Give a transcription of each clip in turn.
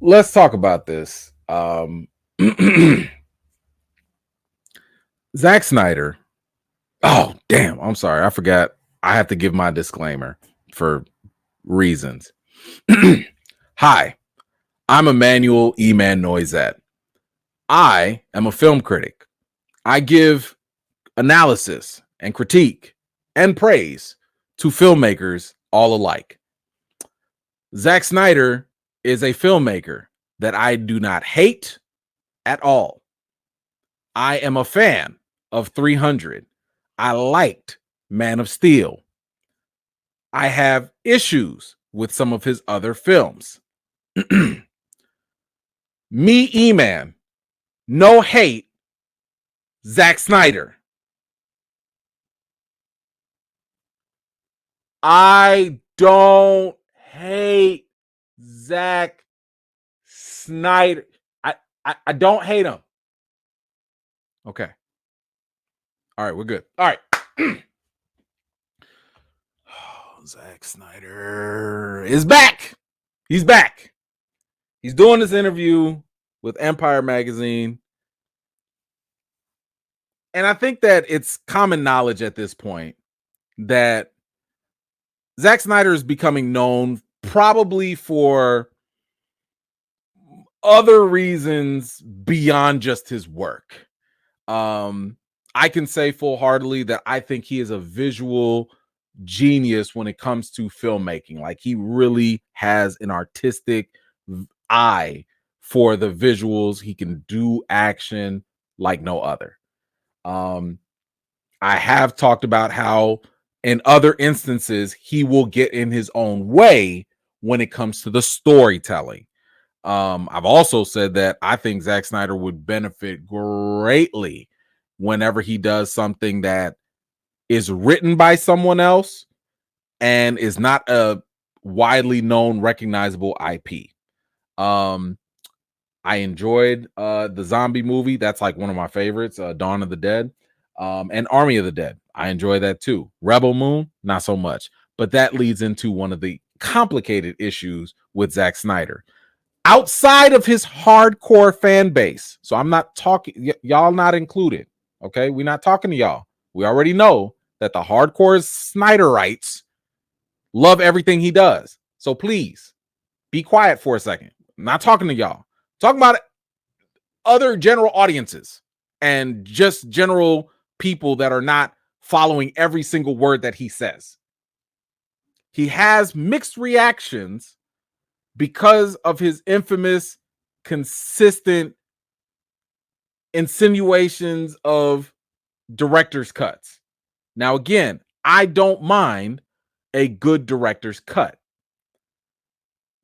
let's talk about this. Zack Snyder. Oh, damn. I'm sorry. I forgot. I have to give my disclaimer for reasons. Hi, I'm Emmanuel Eman Noizet. I am a film critic. I give analysis and critique and praise to filmmakers all alike. Zack Snyder is a filmmaker that I do not hate at all. I am a fan of 300. I liked Man of Steel. I have issues with some of his other films. Me, E-Man, no hate, Zack Snyder. I don't hate Zack Snyder. I don't hate him. Okay. All right, we're good. All right. Zack Snyder is back. He's back. He's doing this interview with Empire Magazine. And I think that it's common knowledge at this point that Zack Snyder is becoming known probably for other reasons beyond just his work. I can say full-heartedly that I think he is a visual genius when it comes to filmmaking. Like, he really has an artistic eye for the visuals. He can do action like no other. I have talked about how in other instances he will get in his own way when it comes to the storytelling. I've also said that I think Zack Snyder would benefit greatly whenever he does something that is written by someone else and is not a widely known, recognizable IP. I enjoyed the zombie movie. That's like one of my favorites, Dawn of the Dead, and Army of the Dead. I enjoy that too. Rebel Moon, not so much. But that leads into one of the complicated issues with Zack Snyder. Outside of his hardcore fan base, so I'm not talking, y'all not included, okay? We're not talking to y'all. We already know that the hardcore Snyderites love everything he does. So please, be quiet for a second. I'm not talking to y'all. I'm talking about other general audiences and just general people that are not following every single word that he says. He has mixed reactions because of his infamous, consistent insinuations of director's cuts. Now, again, I don't mind a good director's cut.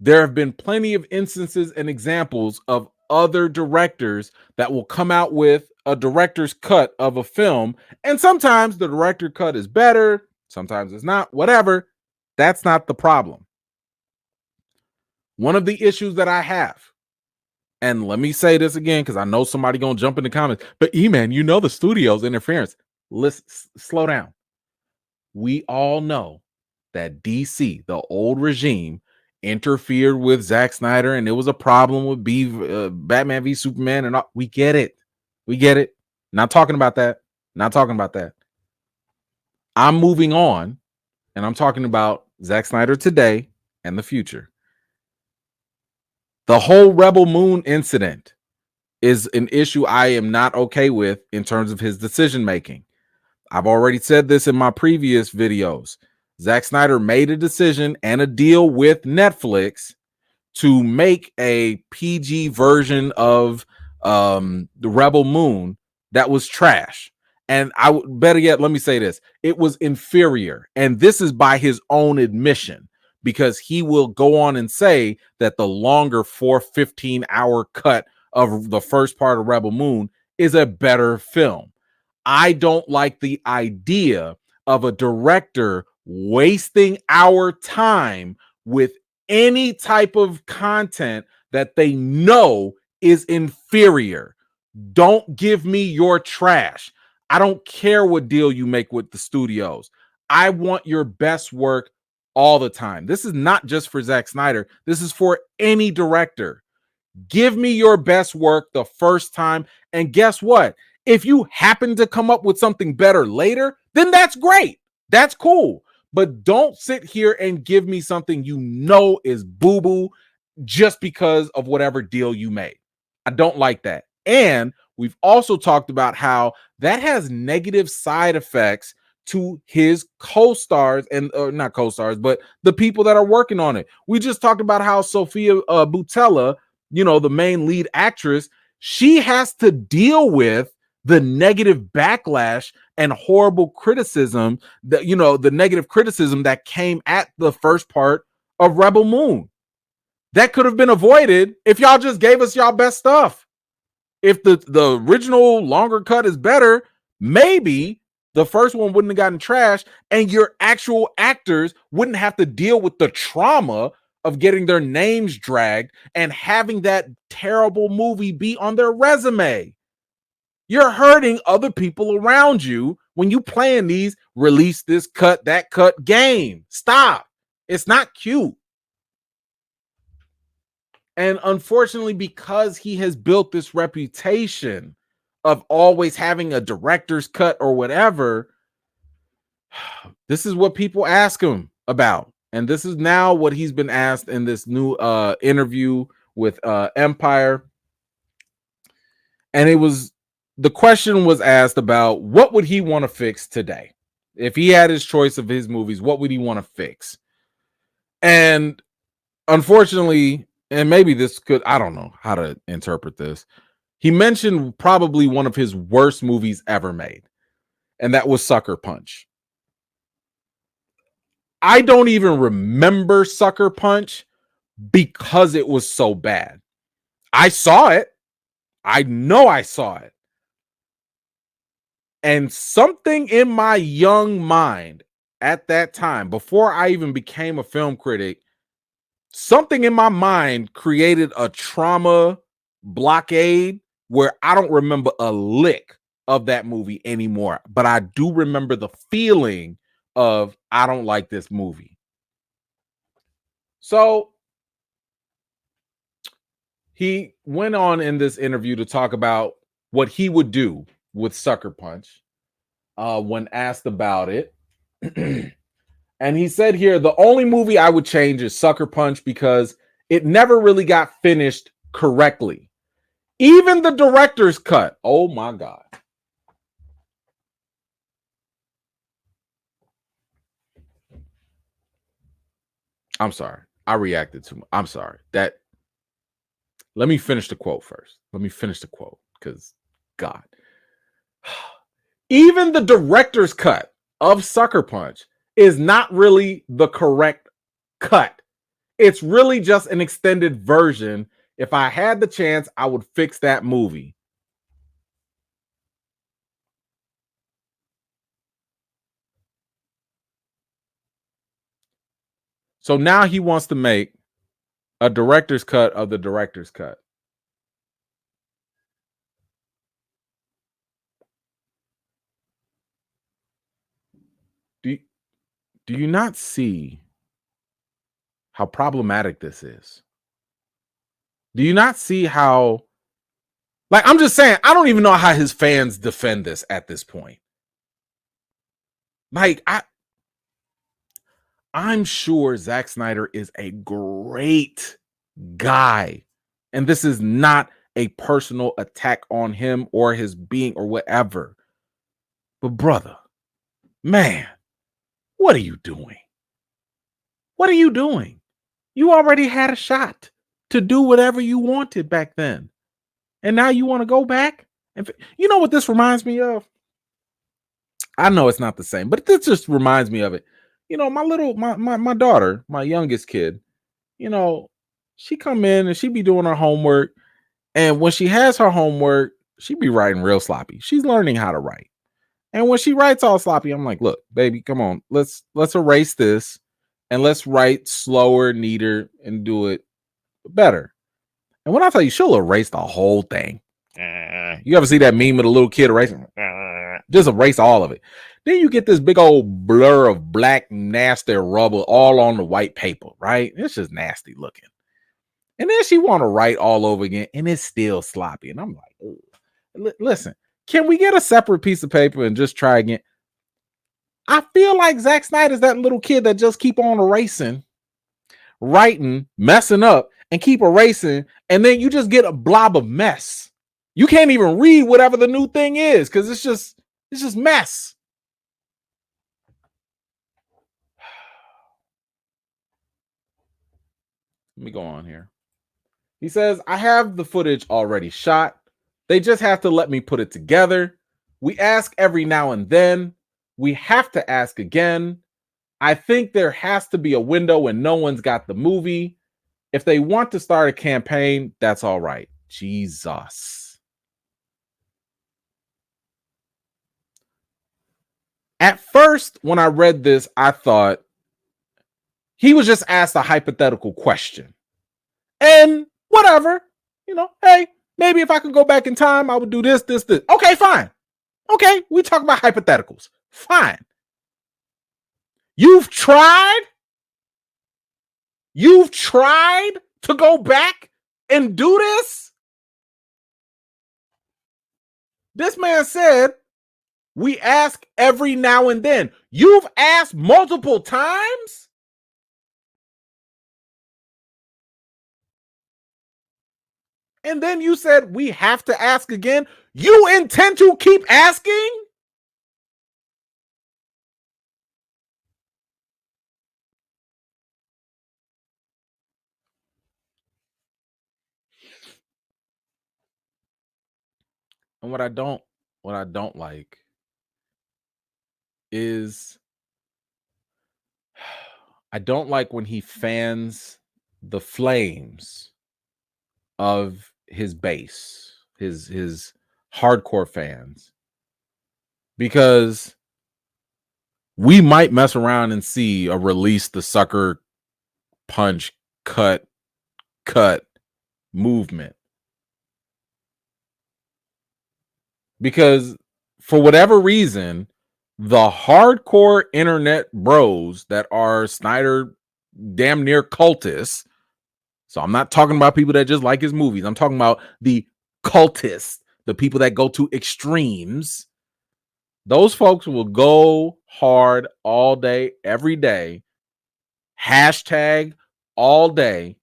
There have been plenty of instances and examples of other directors that will come out with a director's cut of a film, and sometimes the director cut is better, sometimes it's not, whatever. That's not the problem. One of the issues that I have, and let me say this again because I know somebody gonna jump in the comments, but E-Man, you know the studio's interference. Let's slow down. We all know that DC, the old regime, interfered with Zack Snyder, and it was a problem with Batman v Superman, and all. We get it. We get it. Not talking about that. Not talking about that. I'm moving on, and I'm talking about Zack Snyder today and the future. The whole Rebel Moon incident is an issue I am not okay with in terms of his decision making. I've already said this in my previous videos. Zack Snyder made a decision and a deal with Netflix to make a PG version of the Rebel Moon that was trash. And I would better yet, let me say this. It was inferior. And this is by his own admission, because he will go on and say that the longer 4 15-hour cut of the first part of Rebel Moon is a better film. I don't like the idea of a director wasting our time with any type of content that they know is inferior. Don't give me your trash. I don't care what deal you make with the studios. I want your best work all the time. This is not just for Zack Snyder. This is for any director. Give me your best work the first time. And guess what? If you happen to come up with something better later, then that's great. That's cool. But don't sit here and give me something you know is boo-boo just because of whatever deal you made. I don't like that. And we've also talked about how that has negative side effects to his co-stars and not co-stars, but the people that are working on it. We just talked about how Sophia Boutella, you know, the main lead actress, she has to deal with the negative backlash and horrible criticism that, you know, the negative criticism that came at the first part of Rebel Moon. That could have been avoided if y'all just gave us y'all best stuff. If the original longer cut is better, maybe the first one wouldn't have gotten trashed and your actual actors wouldn't have to deal with the trauma of getting their names dragged and having that terrible movie be on their resume. You're hurting other people around you when you playing these release this cut, that cut game. Stop. It's not cute. And unfortunately, because he has built this reputation of always having a director's cut or whatever, this is what people ask him about. And this is now what he's been asked in this new interview with Empire. And the question was asked about what would he want to fix today? If he had his choice of his movies, what would he want to fix? And unfortunately, and maybe this could, I don't know how to interpret this. He mentioned probably one of his worst movies ever made, and that was Sucker Punch. I don't even remember Sucker Punch because it was so bad. I saw it. I know I saw it. And something in my young mind at that time, before I even became a film critic, something in my mind created a trauma blockade where I don't remember a lick of that movie anymore. But I do remember the feeling of I don't like this movie. So he went on in this interview to talk about what he would do with Sucker Punch when asked about it. And he said here, the only movie I would change is Sucker Punch because it never really got finished correctly. Even the director's cut. Oh my God. I'm sorry. I reacted to. I'm sorry. Let me finish the quote first. Let me finish the quote because God. Even the director's cut of Sucker Punch is not really the correct cut. It's really just an extended version. If I had the chance, I would fix that movie. So now he wants to make a director's cut of the director's cut. Do you not see how problematic this is? Do you not see how, like, I'm just saying, I don't even know how his fans defend this at this point. Like, I'm sure Zack Snyder is a great guy. And this is not a personal attack on him or his being or whatever. But brother, man, what are you doing? What are you doing? You already had a shot to do whatever you wanted back then. And now you want to go back? And you know what this reminds me of? I know it's not the same, but this just reminds me of it. You know, my daughter, my youngest kid, you know, she come in and she be doing her homework. And when she has her homework, she be writing real sloppy. She's learning how to write. And when she writes all sloppy, I'm like, look, baby, come on. Let's erase this and let's write slower, neater, and do it better. And when I tell you, she'll erase the whole thing. You ever see that meme of the little kid erasing? Just erase all of it. Then you get this big old blur of black, nasty rubber all on the white paper, right? It's just nasty looking. And then she want to write all over again, and it's still sloppy. And I'm like, listen, can we get a separate piece of paper and just try again? I feel like Zack Snyder's that little kid that just keep on erasing, writing, messing up, and keep erasing, and then you just get a blob of mess. You can't even read whatever the new thing is because it's just mess. Let me go on here. He says, I have the footage already shot. They just have to let me put it together. We ask every now and then. We have to ask again. I think there has to be a window when no one's got the movie. If they want to start a campaign, that's all right. Jesus. At first, when I read this, I thought he was just asked a hypothetical question. And whatever, hey, maybe if I could go back in time, I would do this. Okay, fine. Okay, we talk about hypotheticals. Fine. You've tried to go back and do this? This man said, we ask every now and then. You've asked multiple times? And then you said, we have to ask again? You intend to keep asking? And what I don't like is I don't like when he fans the flames of his base, his hardcore fans, because we might mess around and see a release the sucker punch cut movement. Because for whatever reason, the hardcore internet bros that are Snyder damn near cultists. So I'm not talking about people that just like his movies. I'm talking about the cultists, the people that go to extremes. Those folks will go hard all day, every day, hashtag all day,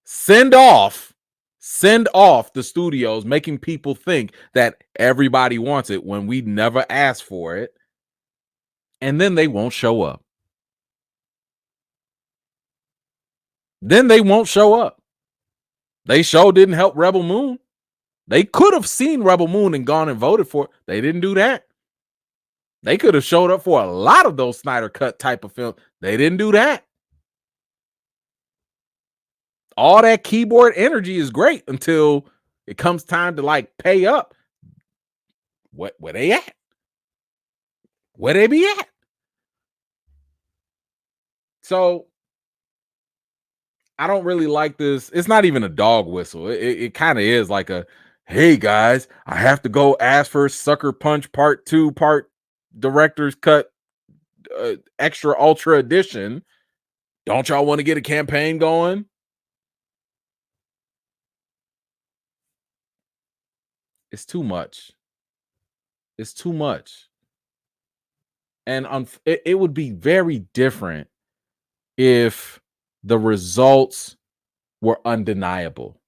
send off the studios, making people think that everybody wants it when we never asked for it. And then they won't show up. They sure didn't help Rebel Moon. They could have seen Rebel Moon and gone and voted for it. They didn't do that. They could have showed up for a lot of those Snyder Cut type of films. They didn't do that. All that keyboard energy is great until it comes time to pay up. Where they at? Where they be at? So I don't really like this. It's not even a dog whistle. It kind of is like a, hey guys, I have to go ask for Sucker Punch Part 2, part director's cut, extra ultra edition. Don't y'all want to get a campaign going? It's too much. It's too much. And it would be very different if the results were undeniable.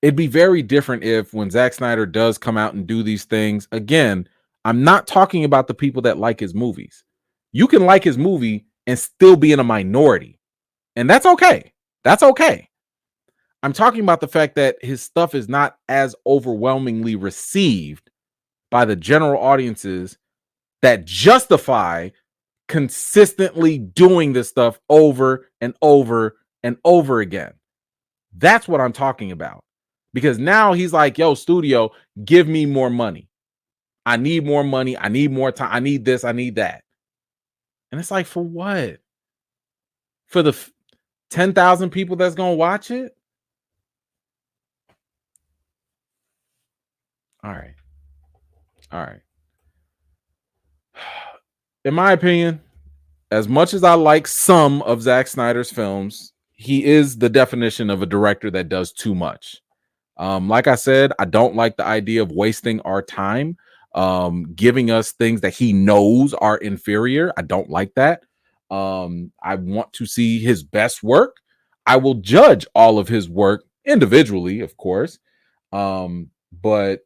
It'd be very different if when Zack Snyder does come out and do these things, again, I'm not talking about the people that like his movies. You can like his movie and still be in a minority. And that's okay. That's okay. I'm talking about the fact that his stuff is not as overwhelmingly received by the general audiences that justify consistently doing this stuff over and over and over again. That's what I'm talking about. Because now he's like, yo, studio, give me more money. I need more money. I need more time. I need this. I need that. And it's like, for what? For the 10,000 people that's going to watch it? All right. All right. In my opinion, as much as I like some of Zack Snyder's films, he is the definition of a director that does too much. Like I said, I don't like the idea of wasting our time giving us things that he knows are inferior. I don't like that. I want to see his best work. I will judge all of his work individually, of course. But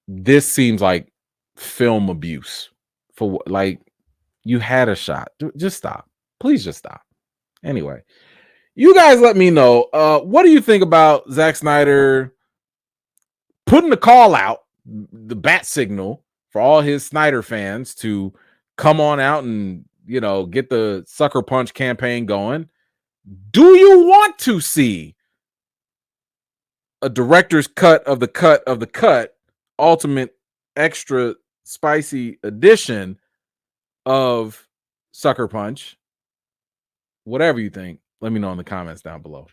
this seems like film abuse for like you had a shot. Just stop. Please just stop. Anyway, you guys let me know. What do you think about Zack Snyder putting the call out, the bat signal for all his Snyder fans to come on out and, you know, get the sucker punch campaign going? Do you want to see a director's cut of the cut of the cut, ultimate extra spicy edition of Sucker Punch? Whatever you think, let me know in the comments down below.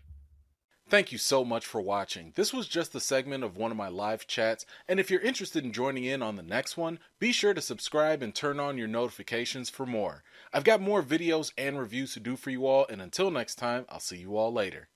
Thank you so much for watching. This was just a segment of one of my live chats, and if you're interested in joining in on the next one, be sure to subscribe and turn on your notifications for more. I've got more videos and reviews to do for you all, and until next time, I'll see you all later.